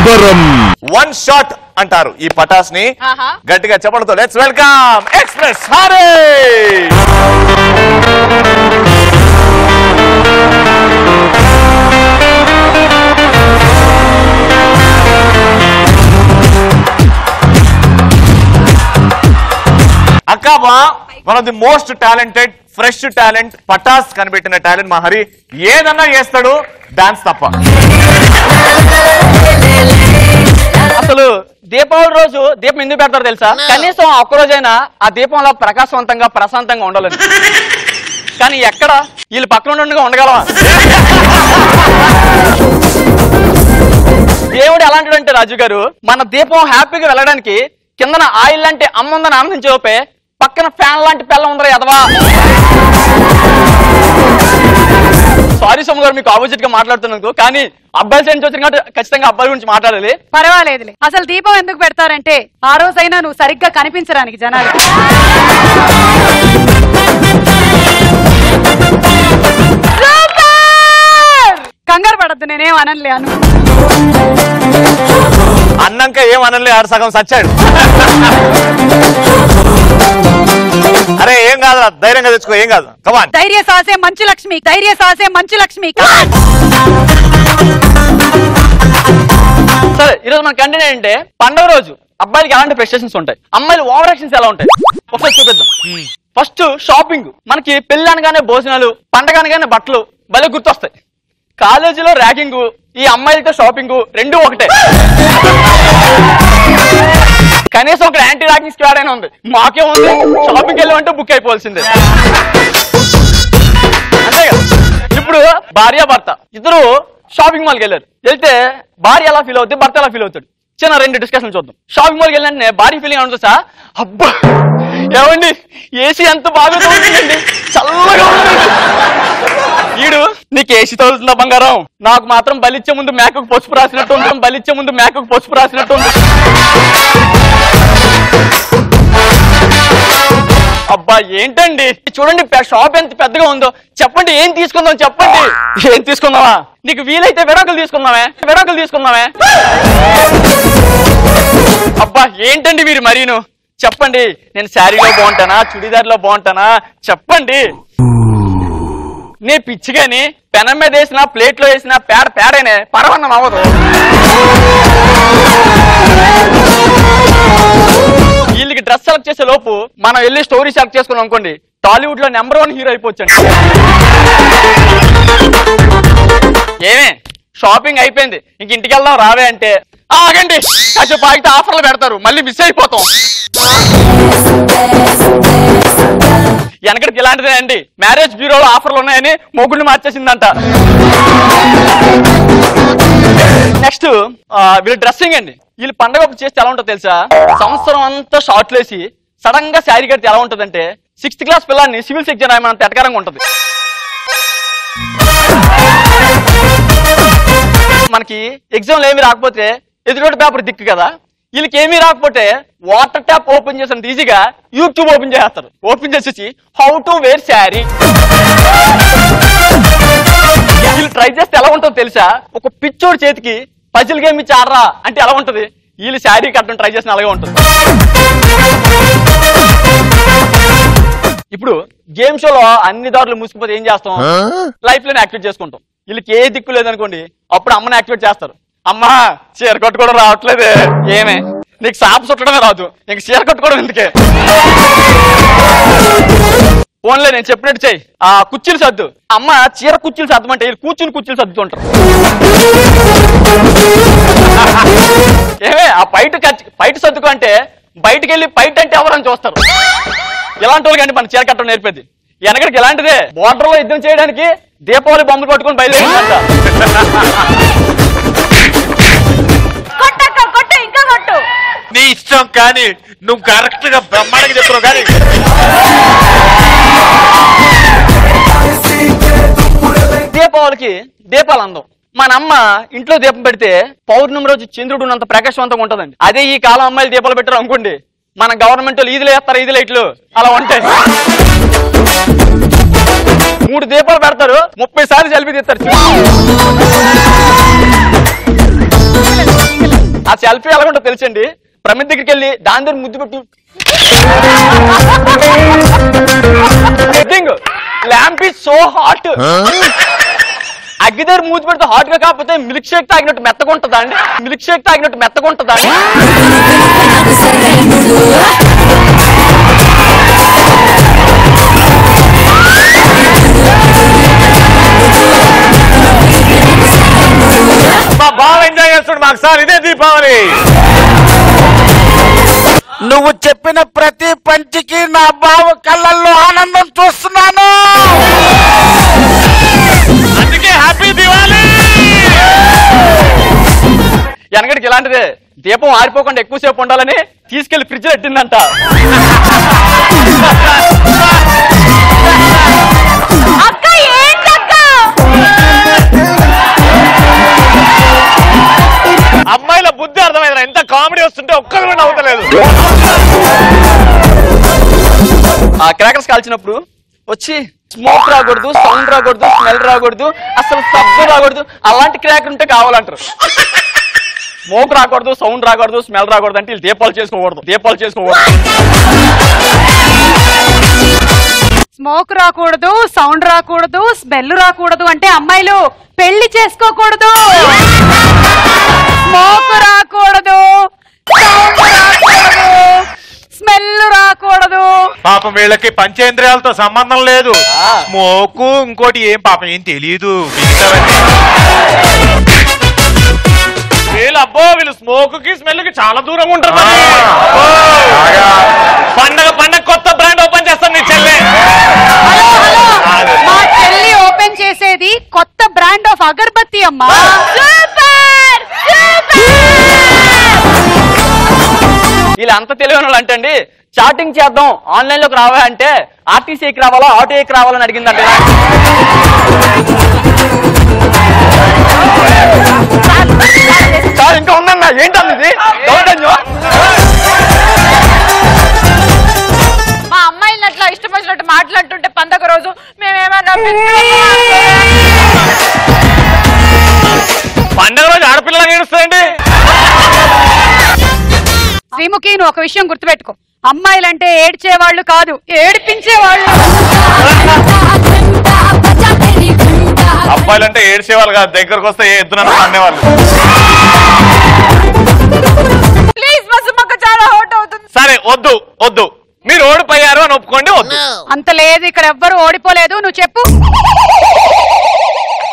సంబరం. One shot అంటారు ఈ పటాస్ ని. గట్టిగా చెప్పడంతో లెట్స్ వెల్కమ్ ఎక్స్ప్రెస్ హరి. అక్కాబా one of the most talented fresh talent Patas కనిపెట్టిన టాలెంట్ మా హరి. ఏదన్నా చేస్తాడు డాన్స్ తప్ప. అసలు దీపావళి రోజు దీపం ఎందుకు పెడతారు తెలుసా? కనీసం ఒక్కరోజైనా ఆ దీపంలో ప్రకాశవంతంగా ప్రశాంతంగా ఉండాలని. కానీ ఎక్కడ వీళ్ళు పక్కన ఉండగలవా? దేవుడు ఎలాంటిదంటే రాజు గారు, మన దీపం హ్యాపీగా వెళ్ళడానికి కిందన ఆయిల్ లాంటి అమ్మ ఉందని ఆనందించే లోపే పక్కన ఫ్యాన్ లాంటి పిల్ల ఉందరా ఎదవా. సారీ సోము గారు, మీకు ఆపోజిట్ గా మాట్లాడుతున్నందుకు. కానీ అబ్బాయిల సైడ్ నుంచి వచ్చిన కాబట్టి ఖచ్చితంగా అబ్బాయి గురించి మాట్లాడాలి. పర్వాలేదులే. అసలు దీపం ఎందుకు పెడతారంటే ఆ రోజైనా నువ్వు సరిగ్గా కనిపించడానికి జనాలు. కంగారు పడద్దు, నేనేం అనలే. అన్నాక ఏం అనలే, ఆడు సగం సచ్చాడు. అరే ఏం కాదు, ధైర్యంగా తెచ్చుకో, ఏం కాదు. కమాన్. ధైర్య సాసే మంచు లక్ష్మి, ధైర్య సాసే మంచు లక్ష్మి. సరే, ఈరోజు మన కంటెంట్ ఏంటంటే పండుగ రోజు అబ్బాయిలకి ఎలాంటి ప్రెస్టేషన్స్ ఉంటాయి, అమ్మాయిలు ఓవర్ యాక్షన్స్ ఎలా ఉంటాయి ఒకసారి చూపిద్దాం. First shopping. మనకి పెళ్లి అనగానే భోజనాలు, పండగ అనగానే బట్టలు భలే గుర్తొస్తాయి. కాలేజీలో ర్యాగింగ్, ఈ అమ్మాయిలతో షాపింగ్ రెండు ఒకటే. కనీసం ఒక యాంటీ ర్యాగింగ్ స్క్వాడ్ అయినా ఉంది. మాకే ఉంది, షాపింగ్ వెళ్ళామంటే బుక్ అయిపోవాల్సిందే. అంతే కదా. ఇప్పుడు భార్య భర్త ఇద్దరు షాపింగ్ మాల్కి వెళ్ళారు. వెళ్తే భార్య ఎలా ఫీల్ అవుతుంది, భర్త ఎలా ఫీల్ అవుతాడు, చిన్న రెండు డిస్కషన్ చూద్దాం. షాపింగ్ మాల్కి వెళ్ళినంటే భార్య ఫీలింగ్ అనుకుంటా, అబ్బా ఏమండి ఏసీ ఎంత బాగా తోలుతుందండి, చల్లగా ఉంటుంది. ఈడు నీకు ఏసీ తోలుతుందా బంగారం, నాకు మాత్రం బలిచ్చే ముందు మేకకు పసుపు రాసినట్టు ఉంటుంది, బలిచ్చే ముందు మేకకు పసుపు రాసినట్టు ఉంటుంది. అబ్బా ఏంటండి చూడండి షాప్ ఎంత పెద్దగా ఉందో, చెప్పండి ఏం తీసుకుందాం చెప్పండి. ఏం తీసుకుందామా, నీకు వీలైతే విడాకులు తీసుకుందామే. అబ్బా ఏంటండి మీరు మరీను, చెప్పండి నేను శారీలో బాగుంటానా చుడీదార్లో బాగుంటానా చెప్పండి. నీ పిచ్చిగాని పెనం మీద వేసినా ప్లేట్లో వేసినా పేడైనా పరవన్నం అవ్వదు. వీళ్ళకి డ్రెస్ సెలెక్ట్ చేసే లోపు మనం వెళ్ళి స్టోరీ సెలెక్ట్ చేసుకున్నాం అనుకోండి, టాలీవుడ్ లో నెంబర్ 1 హీరో అయిపోవచ్చండి. ఏమే షాపింగ్ అయిపోయింది, ఇంక ఇంటికి వెళ్దాం రావే అంటే ఆగండి కాసేపు ఆగితే ఆఫర్లు పెడతారు, మళ్ళీ మిస్ అయిపోతాం. వెనకడికి ఇలాంటిదే అండి, మ్యారేజ్ బ్యూరోలో ఆఫర్లు ఉన్నాయని మొగుడిని మార్చేసిందంట. నెక్స్ట్ వీళ్ళు డ్రెస్సింగ్ అండి. వీళ్ళు పండగ చేస్తే ఎలా ఉంటుందో తెలుసా, సంవత్సరం అంతా షార్ట్లు వేసి సడన్ గా శారీ కడితే ఎలా ఉంటుందంటే 6th క్లాస్ పిల్లాన్ని సివిల్స్ ఎగ్జామ్ రాయమన్నంత ఎటకారంగా ఉంటుంది. మనకి ఎగ్జామ్లు ఏమి రాకపోతే ఎదురు పేపర్ దిక్కు కదా, వీళ్ళకి ఏమీ రాకపోతే వాటర్ ట్యాప్ ఓపెన్ చేసినంత ఈజీగా యూట్యూబ్ ఓపెన్ చేస్తారు. ఓపెన్ చేసేసి హౌ టు వేర్ శారీ. వీళ్ళు ట్రై చేస్తే ఎలా ఉంటుందో తెలుసా, ఒక పిచ్చోడు చేతికి పజిల్ గేమ్ ఇచ్చి ఆడరా అంటే ఎలా ఉంటది, వీళ్ళు శారీ కట్టడం ట్రై చేసిన అలాగే ఉంటుంది. ఇప్పుడు గేమ్ షోలో అన్ని దారులు మూసుకుపోతే ఏం చేస్తాం, లైఫ్ లోనే యాక్టివేట్ చేసుకుంటాం. వీళ్ళకి ఏ దిక్కు లేదనుకోండి, అప్పుడు అమ్మని యాక్టివేట్ చేస్తారు. అమ్మా చీర కట్టుకోవడం రావట్లేదే, ఏమే నీకు సాపు చుట్టడమే రాదు, ఇంక చీర కట్టుకోవడం ఎందుకే, ఫోన్లే నేను చెప్పినట్టు చెయ్యి, ఆ కుర్చీలు సర్దు. అమ్మ చీర కుర్చీలు సర్దమంటే కూర్చుని కుర్చీలు సర్దుతుంటారు. ఏమే ఆ పైట సర్దుకు అంటే బయటకు వెళ్ళి పైట అంటే ఎవరని చూస్తారు. ఇలాంటి వాళ్ళు కానీ మన చీర కట్టడం నేర్పేది. వెనకడికి ఎలాంటిదే, బోర్డర్ లో యుద్ధం చేయడానికి దీపావళి బొమ్మలు పట్టుకొని బయలుదేరిందంట. నీ ఇష్టం కానీ నువ్వు కరెక్ట్ గా బ్రహ్మాండంగా చెప్తున్నావు. కానీ దీపావళికి దీపాలు అందం. మన అమ్మ ఇంట్లో దీపం పెడితే పౌర్ణమి రోజు చంద్రుడు ఉన్నంత ప్రకాశవంతంగా ఉంటుందండి. అదే ఈ కాలం అమ్మాయిలు దీపాలు పెట్టారు అనుకోండి, మన గవర్నమెంట్ ఈదులు వేస్తారు, ఈది లైట్లు అలా ఉంటాయి. 3 దీపాలు పెడతారు, 30 సార్లు సెల్ఫీ తీస్తారు. ఆ సెల్ఫీ ఎలాగుంటో తెలుసండి, ప్రమిద్ దగ్గరికి వెళ్ళి దాని దగ్గర ముద్దు పెట్టి ల్యాంప్ ఈజ్ సో హాట్. అగ్గి దగ్గర మూతి పెడితే హాట్ గా కాకపోతే మిల్క్ షేక్ తాగినట్టు మెత్తగుంటుందా అండి? మిల్క్ షేక్ తాగినట్టు మెత్తగుంటుందా అండి? మా బావ ఎంజాయ్ చేస్తాడు మాకు సార్, ఇదే దీపావళి. నువ్వు చెప్పిన ప్రతి పంచికి నా బావ కళ్ళల్లో ఆనందం చూస్తున్నాను. అందుకే హ్యాపీ దివాళీ. వెనకడికి ఇలాంటిదే, దీపం ఆరిపోకుండా ఎక్కువసేపు ఉండాలని తీసుకెళ్లి ఫ్రిడ్జ్ పెట్టిందంట. అమ్మాయిల బుద్ధి అర్థమైందా? ఎంత కామెడీ వస్తుంటే ఒక్కరు కూడా నవ్వుతలేదు. ఆ క్రాకర్స్ కాల్చినప్పుడు వచ్చి స్మోక్ రాకూడదు, సౌండ్ రాకూడదు, స్మెల్ రాకూడదు, అసలు శబ్దం రాకూడదు, అలాంటి క్రాకర్ ఉంటే కావాలంటారు. స్మోక్ రాకూడదు, సౌండ్ రాకూడదు, స్మెల్ రాకూడదు అంటే వీళ్ళు దీపాలు చేసుకోకూడదు. స్మోక్ రాకూడదు, సౌండ్ రాకూడదు, స్మెల్ రాకూడదు అంటే అమ్మాయిలు పెళ్లి చేసుకోకూడదు. స్మోక్ రాకూడదు, సౌండ్ రాకూడదు, స్మెల్ రాకూడదు. పాపం వీళ్ళకి పంచేంద్రియాలతో సంబంధం లేదు. స్మోకు ఇంకోటి ఏం పాపం ఏం తెలియదు. వీళ్ళు స్మోక్ కి స్మెల్ కి చాలా దూరం ఉంటారు. పండగ కొత్త బ్రాండ్ ఓపెన్ చేస్తాను నీ చెల్లె. మా చెల్లి ఓపెన్ చేసేది కొత్త బ్రాండ్ ఆఫ్ అగర్బత్తి అమ్మా. వీళ్ళు అంత తెలివైన వాళ్ళు అంటే అండి, చాటింగ్ చేద్దాం ఆన్లైన్ లోకి రావా అంటే ఆర్టీసీకి రావాలా ఆటోకి రావాలని అడిగిందంటే. సార్ ఇంకా ఉందన్నా, ఏంటన్నది? మా అమ్మాయిని అట్లా ఇష్టం వచ్చినట్టు మాట్లాడుతుంటే పండగ రోజు మేమేమన్నా పండగ రోజు ఆడపిల్లగా ఏడుస్తాయండి. శ్రీముఖి, నువ్వు ఒక విషయం గుర్తుపెట్టుకో, అమ్మాయిలంటే ఏడ్చేవాళ్ళు కాదు, ఏడిపించేవాళ్ళు. అబ్బాయిలంటే ఏడ్చేవాళ్ళు కాదు, దగ్గరకు వస్తే ఏ ఎద్దున అనేవాళ్ళు. ప్లీజ్ మసుమక్క చాలా హోట్ అవుతుంది. సరే వద్దు, మీరు ఓడిపోయారు అని ఒప్పుకోండి. వద్దు అంత లేదు, ఇక్కడ ఎవ్వరు ఓడిపోలేదు. నువ్వు చెప్పు.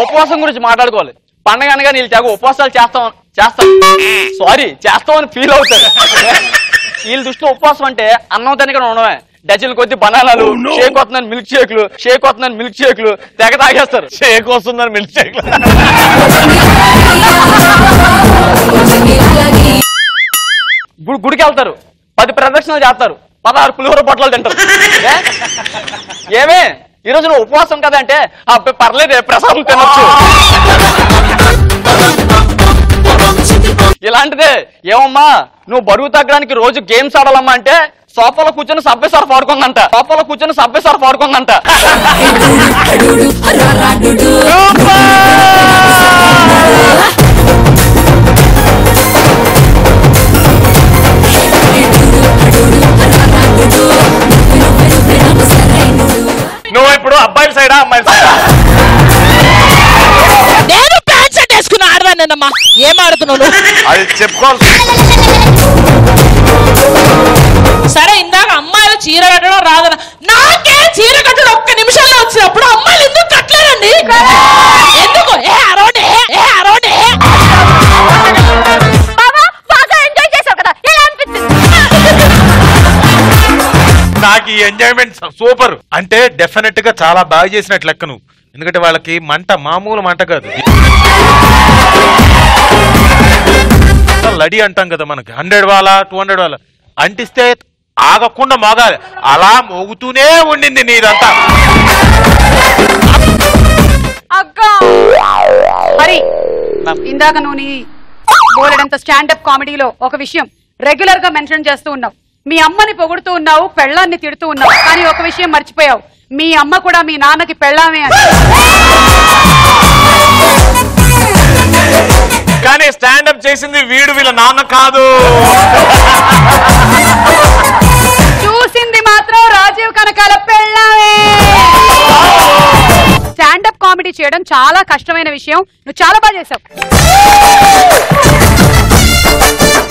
ఉపవాసం గురించి మాట్లాడుకోవాలి. పండగ అనగా నీళ్ళు తెగ ఉపవాసాలు చేస్తామని ఫీల్ అవుతారు. వీళ్ళ దృష్టిలో ఉపవాసం అంటే అన్నం తినక ఉండడమే. డజన్ కొద్ది బనానాలు, షేక్ వస్తుందని మిల్క్ షేక్లు తెగ తాగేస్తారు. షేక్ వస్తుందని మిల్క్ షేక్. గుడికి వెళ్తారు, 10 ప్రదక్షిణలు చేస్తారు, 16 పులిహోర పొట్లాలు తింటారు. ఏమే ఈరోజు నువ్వు ఉపవాసం కదంటే పర్లేదే ప్రసాదం తినొచ్చు. ఇలాంటిదే ఏమమ్మా నువ్వు బరువు తగ్గడానికి రోజు గేమ్స్ ఆడాలమ్మా అంటే సోఫాలో కూర్చొని సబ్బే సార్ పాడుకుందంట. నువ్వు ఇప్పుడు అబ్బాయిల సైడా అమ్మాయిల సైడా? నేను ప్యాంట్ షర్ట్ వేసుకుని ఆడదానమ్మా. ఏం ఆడుతున్నావు? అది చెప్పుకోవాలి. సరే, ఇందాక అమ్మాయిలు చీర కట్టడం రాదన్న, నాకే చీర కట్టడం ఒక్క నిమిషంలో వచ్చినప్పుడు అమ్మాయిలు ఎందుకు కట్టలేదండి? ఎందుకు? బాగా ఎంజాయ్ చేసావు కదా, ఎలా అనిపించింది? నాకు ఈ ఎంజాయ్మెంట్ సూపర్. అంటే డెఫినెట్ గా చాలా బాగా చేసినట్లు లెక్క నువ్వు. ఎందుకంటే వాళ్ళకి మంట మామూలు మంట కాదు. లడి అంటాం కదా మనకి, 100 వాళ్ళ 200 వాళ్ళ అంటిస్తే ఆగకుండా మోగాలి, అలా మోగుతూనే ఉండింది నీదంతా. అక్క హరి, ఇందాక నువ్వు నీ బోలెడంత స్టాండప్ కామెడీలో ఒక విషయం రెగ్యులర్ గా మెన్షన్ చేస్తూ ఉన్నావు. మీ అమ్మని పొగుడుతూ ఉన్నావు, పెళ్ళాన్ని తిడుతూ ఉన్నావు. కానీ ఒక విషయం మర్చిపోయావు, మీ అమ్మ కూడా మీ నాన్నకి పెళ్ళామే అని. కానీ స్టాండప్ చేసింది వీడు, వీళ్ళ నాన్న కాదు. చూసింది మాత్రం రాజీవ్ కనకాల పెళ్ళామే. స్టాండప్ కామెడీ చేయడం చాలా కష్టమైన విషయం, నువ్వు చాలా బాగా చేసావు.